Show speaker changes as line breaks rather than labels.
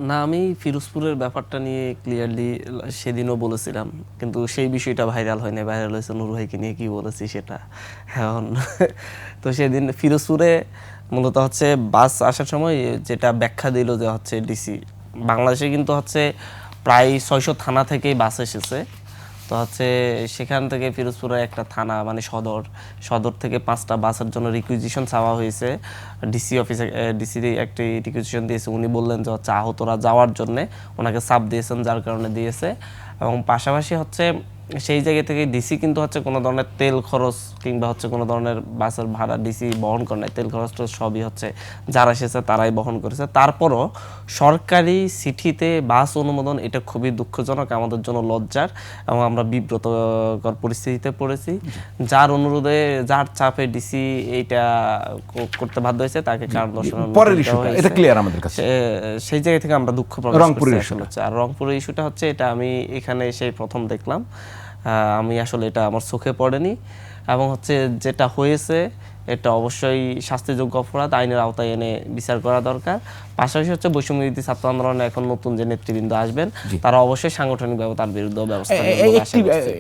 না, আমি ফিরোজপুরের ব্যাপারটা নিয়ে ক্লিয়ারলি সেদিনও বলেছিলাম, কিন্তু সেই বিষয়টা ভাইরাল হয়নি। ভাইরাল হয়েছে নূর ভাইকে নিয়ে কি বলেছি সেটা এখন। তো সেদিন ফিরোজপুরে মূলত হচ্ছে বাস আসার সময় যেটা ব্যাখ্যা দিল যে হচ্ছে ডিসি, বাংলাদেশে কিন্তু হচ্ছে প্রায় 600 থানা থেকেই বাস এসেছে। তো হচ্ছে সেখান থেকে ফিরোজপুরের একটা থানা মানে সদর, সদর থেকে 5টা বাসের জন্য রিকুইজিশন চাওয়া হয়েছে ডিসি অফিসে। ডিসি একটি রিকুইজিশন দিয়েছে, উনি বললেন যে হচ্ছে আহতরা যাওয়ার জন্য ওনাকে চাপ দিয়েছেন, যার কারণে দিয়েছে। এবং পাশাপাশি হচ্ছে সেই জায়গা থেকে ডিসি কিন্তু হচ্ছে কোনো ধরনের তেল খরচ কিংবা হচ্ছে কোনো ধরনের বাসের ভাড়া ডিসি বহন করে নাই। তেল খরচটা সবই হচ্ছে যারা এসেছে তারাই বহন করেছে। তারপরও সরকারি চিঠিতে বাস অনুমোদন, এটা খুবই দুঃখজনক, আমাদের জন্য লজ্জার, এবং আমরা বিব্রতকর পরিস্থিতিতে পড়েছি। যার অনুরোধে, যার চাপে ডিসি এইটা করতে বাধ্য হয়েছে, তাকে কারণ দর্শানোর
পরের
নোটিশ দেওয়া
ইস্যুটা
হয়েছে।
এটা ক্লিয়ার আমাদের কাছে।
সেই জায়গা থেকে আমরা দুঃখ প্রকাশ
রংপুরের
করছি আসলে
ইস্যুটা।
হচ্ছে। আর রংপুরের ইস্যুটা হচ্ছে, এটা আমি এখানে এসেই প্রথম দেখলাম। আমি আসলে এটা আমার চোখে পড়েনি। এবং হচ্ছে যেটা হয়েছে এটা অবশ্যই শাস্তিযোগ্য অপরাধ, আইনের আওতায় এনে বিচার করা দরকার। পাশাপাশি হচ্ছে বৈষম্যবিরোধী ছাত্র আন্দোলনে এখন নতুন যে নেতৃবৃন্দ আসবেন, তারা অবশ্যই সাংগঠনিকভাবে তার বিরুদ্ধে ব্যবস্থা নেবেন বলে আশা করছি।